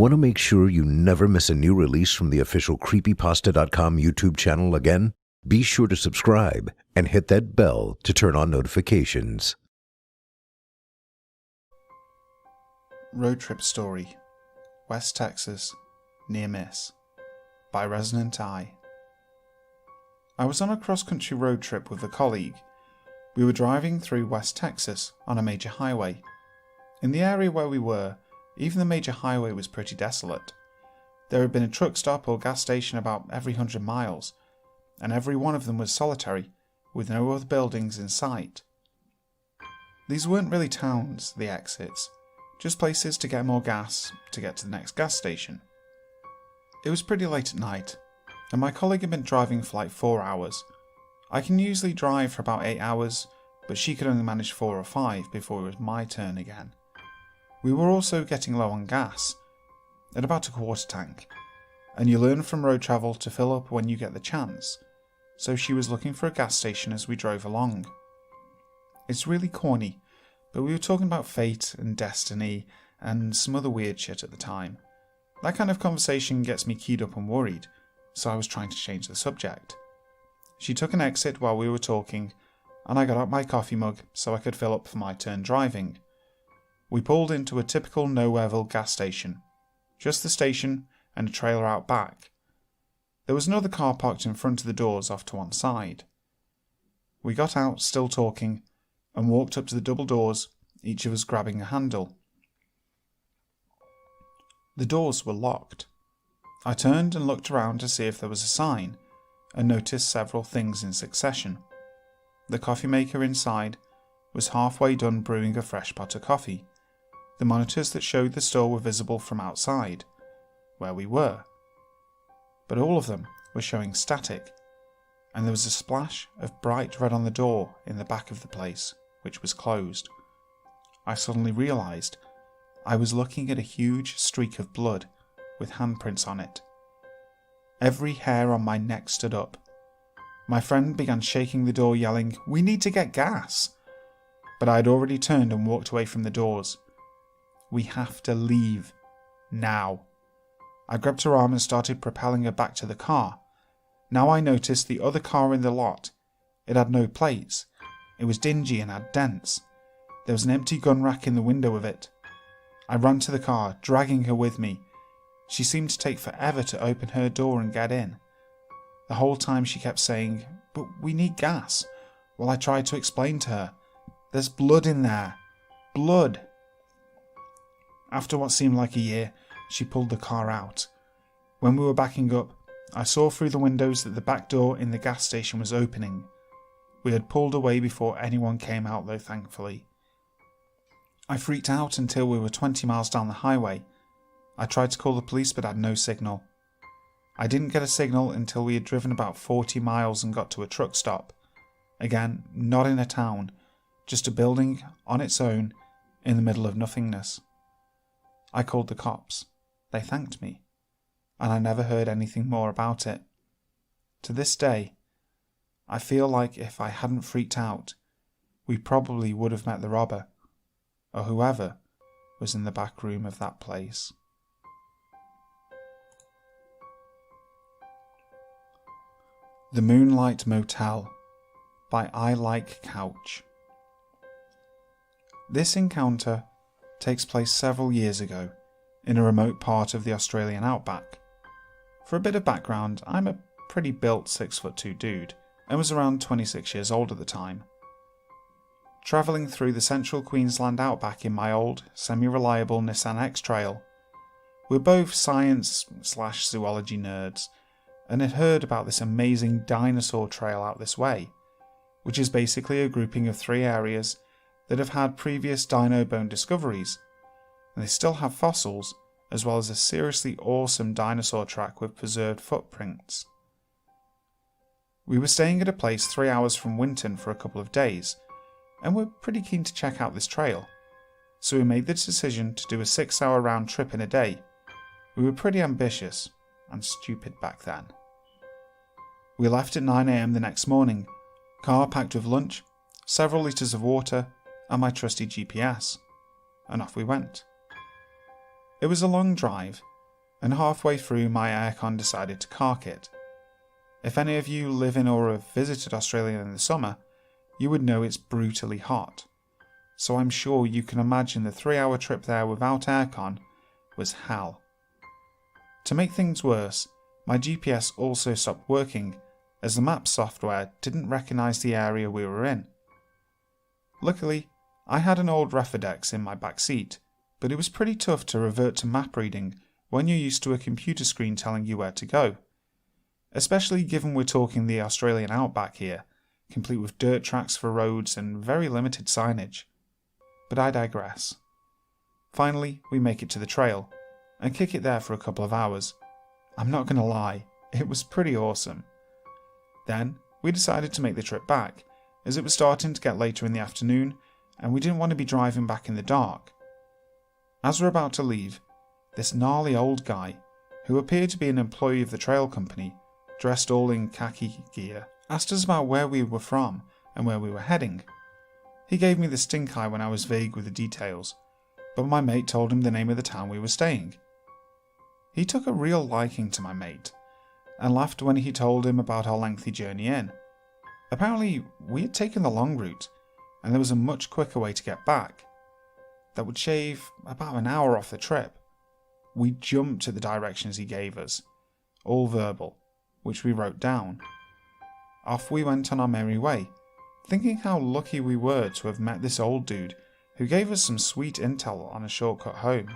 Want to make sure you never miss a new release from the official Creepypasta.com YouTube channel again? Be sure to subscribe and hit that bell to turn on notifications. Road Trip Story, West Texas, Near Miss, by Resonant Eye. I was on a cross-country road trip with a colleague. We were driving through West Texas on a major highway. In the area where we were, even the major highway was pretty desolate. There had been a truck stop or gas station about every 100 miles, and every one of them was solitary, with no other buildings in sight. These weren't really towns, the exits, just places to get more gas to get to the next gas station. It was pretty late at night, and my colleague had been driving for like 4 hours. I can usually drive for about 8 hours, but she could only manage 4 or 5 before it was my turn again. We were also getting low on gas, at about a quarter tank, and you learn from road travel to fill up when you get the chance, so she was looking for a gas station as we drove along. It's really corny, but we were talking about fate and destiny and some other weird shit at the time. That kind of conversation gets me keyed up and worried, so I was trying to change the subject. She took an exit while we were talking, and I got out my coffee mug so I could fill up for my turn driving. We pulled into a typical Nowhereville gas station. Just the station and a trailer out back. There was another car parked in front of the doors off to one side. We got out, still talking, and walked up to the double doors, each of us grabbing a handle. The doors were locked. I turned and looked around to see if there was a sign, and noticed several things in succession. The coffee maker inside was halfway done brewing a fresh pot of coffee. The monitors that showed the store were visible from outside, where we were. But all of them were showing static, and there was a splash of bright red on the door in the back of the place, which was closed. I suddenly realised I was looking at a huge streak of blood with handprints on it. Every hair on my neck stood up. My friend began shaking the door, yelling, "We need to get gas!" But I had already turned and walked away from the doors. "We have to leave. Now." I grabbed her arm and started propelling her back to the car. Now I noticed the other car in the lot. It had no plates. It was dingy and had dents. There was an empty gun rack in the window of it. I ran to the car, dragging her with me. She seemed to take forever to open her door and get in. The whole time she kept saying, "But we need gas," while I tried to explain to her, "There's blood in there. Blood." After what seemed like a year, she pulled the car out. When we were backing up, I saw through the windows that the back door in the gas station was opening. We had pulled away before anyone came out though, thankfully. I freaked out until we were 20 miles down the highway. I tried to call the police but had no signal. I didn't get a signal until we had driven about 40 miles and got to a truck stop. Again, not in a town, just a building on its own in the middle of nothingness. I called the cops. They thanked me, and I never heard anything more about it. To this day, I feel like if I hadn't freaked out, we probably would have met the robber, or whoever was in the back room of that place. The Moonlight Motel by I Like Couch. This encounter takes place several years ago in a remote part of the Australian outback. For a bit of background, I'm a pretty built 6'2" dude and was around 26 years old at the time. Travelling through the central Queensland outback in my old, semi-reliable Nissan X-Trail. We're both science/zoology nerds and had heard about this amazing dinosaur trail out this way, which is basically a grouping of 3 areas that have had previous dino bone discoveries, and they still have fossils, as well as a seriously awesome dinosaur track with preserved footprints. We were staying at a place 3 hours from Winton for a couple of days, and we're pretty keen to check out this trail, so we made the decision to do a 6-hour round trip in a day. We were pretty ambitious, and stupid back then. We left at 9 AM the next morning, car packed with lunch, several litres of water, and my trusty GPS, and off we went. It was a long drive, and halfway through my aircon decided to cark it. If any of you live in or have visited Australia in the summer, you would know it's brutally hot. So I'm sure you can imagine the 3-hour trip there without aircon was hell. To make things worse, my GPS also stopped working as the map software didn't recognise the area we were in. Luckily, I had an old Refidex in my back seat, but it was pretty tough to revert to map reading when you're used to a computer screen telling you where to go. Especially given we're talking the Australian outback here, complete with dirt tracks for roads and very limited signage. But I digress. Finally, we make it to the trail, and kick it there for a couple of hours. I'm not going to lie, it was pretty awesome. Then, we decided to make the trip back, as it was starting to get later in the afternoon, and we didn't want to be driving back in the dark. As we're about to leave, this gnarly old guy, who appeared to be an employee of the trail company, dressed all in khaki gear, asked us about where we were from and where we were heading. He gave me the stink eye when I was vague with the details, but my mate told him the name of the town we were staying. He took a real liking to my mate, and laughed when he told him about our lengthy journey in. Apparently, we had taken the long route, and there was a much quicker way to get back. That would shave about an hour off the trip. We jumped at the directions he gave us, all verbal, which we wrote down. Off we went on our merry way, thinking how lucky we were to have met this old dude who gave us some sweet intel on a shortcut home.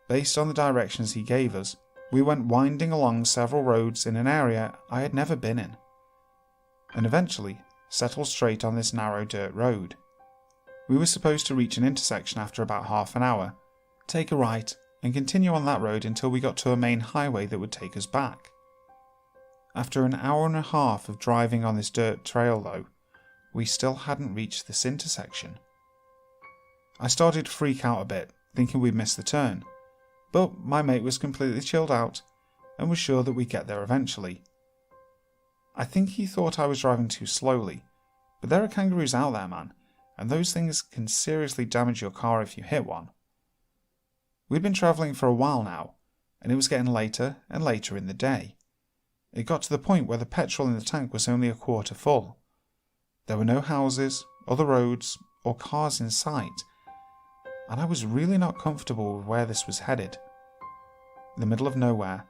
Based on the directions he gave us, we went winding along several roads in an area I had never been in, and eventually settled straight on this narrow dirt road. We were supposed to reach an intersection after about half an hour, take a right, and continue on that road until we got to a main highway that would take us back. After an hour and a half of driving on this dirt trail though, we still hadn't reached this intersection. I started to freak out a bit, thinking we'd missed the turn, but my mate was completely chilled out and was sure that we'd get there eventually. I think he thought I was driving too slowly, but there are kangaroos out there, man, and those things can seriously damage your car if you hit one. We'd been travelling for a while now, and it was getting later and later in the day. It got to the point where the petrol in the tank was only a quarter full. There were no houses, other roads, or cars in sight, and I was really not comfortable with where this was headed. In the middle of nowhere,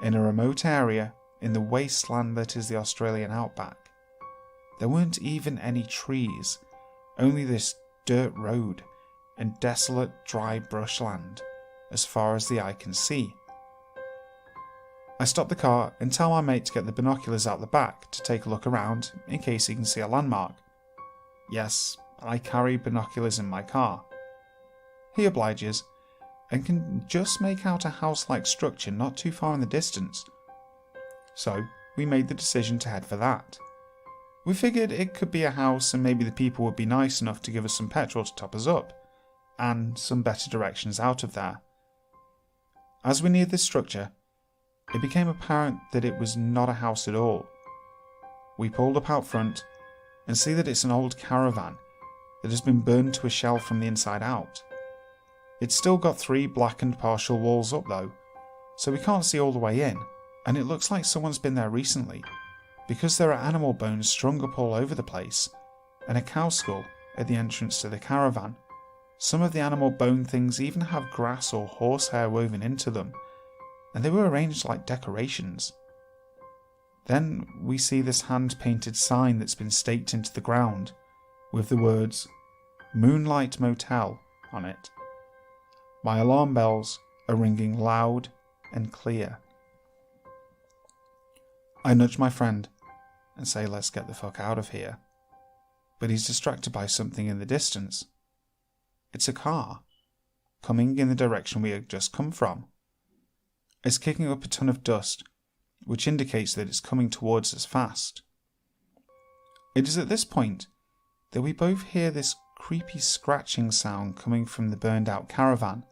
in a remote area in the wasteland that is the Australian outback. There weren't even any trees, only this dirt road and desolate dry brushland as far as the eye can see. I stop the car and tell my mate to get the binoculars out the back to take a look around in case he can see a landmark. Yes, I carry binoculars in my car. He obliges and can just make out a house-like structure not too far in the distance. So we made the decision to head for that. We figured it could be a house and maybe the people would be nice enough to give us some petrol to top us up, and some better directions out of there. As we neared this structure, it became apparent that it was not a house at all. We pulled up out front and see that it's an old caravan that has been burned to a shell from the inside out. It's still got 3 blackened partial walls up though, so we can't see all the way in, and it looks like someone's been there recently, because there are animal bones strung up all over the place, and a cow skull at the entrance to the caravan. Some of the animal bone things even have grass or horsehair woven into them, and they were arranged like decorations. Then we see this hand-painted sign that's been staked into the ground, with the words, "Moonlight Motel," on it. My alarm bells are ringing loud and clear. I nudge my friend and say let's get the fuck out of here, but he's distracted by something in the distance. It's a car, coming in the direction we had just come from. It's kicking up a ton of dust, which indicates that it's coming towards us fast. It is at this point that we both hear this creepy scratching sound coming from the burned out caravan,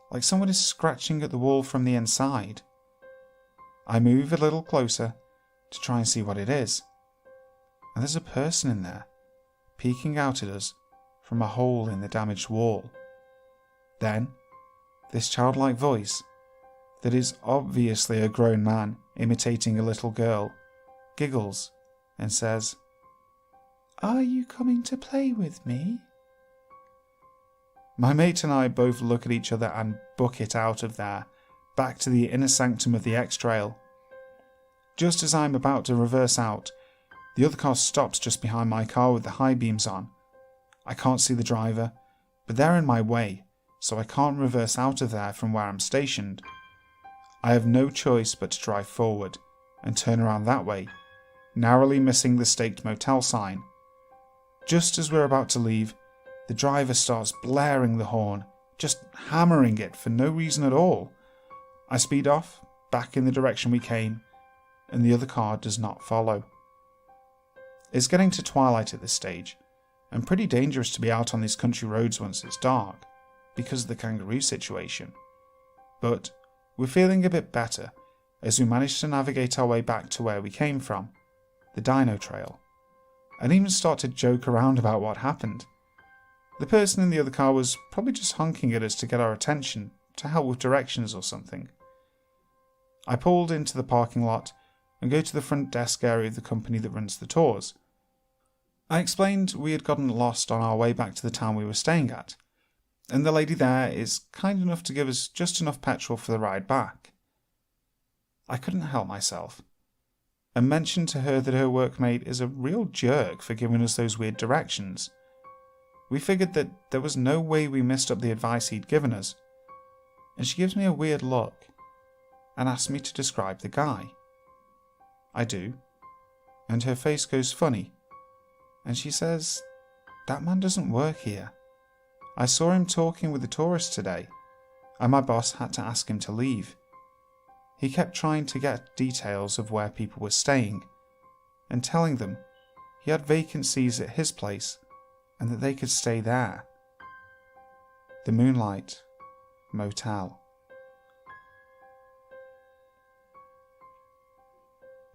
like someone is scratching at the wall from the inside. I move a little closer to try and see what it is, and there's a person in there, peeking out at us from a hole in the damaged wall. Then, This childlike voice, that is obviously a grown man imitating a little girl, giggles and says, "Are you coming to play with me?" My mate and I both look at each other and book it out of there, back to the inner sanctum of the X-Trail. Just as I'm about to reverse out, the other car stops just behind my car with the high beams on. I can't see the driver, but they're in my way, so I can't reverse out of there from where I'm stationed. I have no choice but to drive forward and turn around that way, narrowly missing the staked motel sign. Just as we're about to leave, the driver starts blaring the horn, just hammering it for no reason at all. I speed off, back in the direction we came, and the other car does not follow. It's getting to twilight at this stage, and pretty dangerous to be out on these country roads once it's dark, because of the kangaroo situation. But we're feeling a bit better as we manage to navigate our way back to where we came from, the Dino Trail, and even start to joke around about what happened. The person in the other car was probably just honking at us to get our attention, to help with directions or something. I pulled into the parking lot and go to the front desk area of the company that runs the tours. I explained we had gotten lost on our way back to the town we were staying at, and the lady there is kind enough to give us just enough petrol for the ride back. I couldn't help myself, and mentioned to her that her workmate is a real jerk for giving us those weird directions. We figured that there was no way we missed up the advice he'd given us, and she gives me a weird look and asks me to describe the guy. I do, and her face goes funny, and she says, "That man doesn't work here. I saw him talking with the tourists today, and my boss had to ask him to leave. He kept trying to get details of where people were staying, and telling them he had vacancies at his place and that they could stay there. The Moonlight Motel."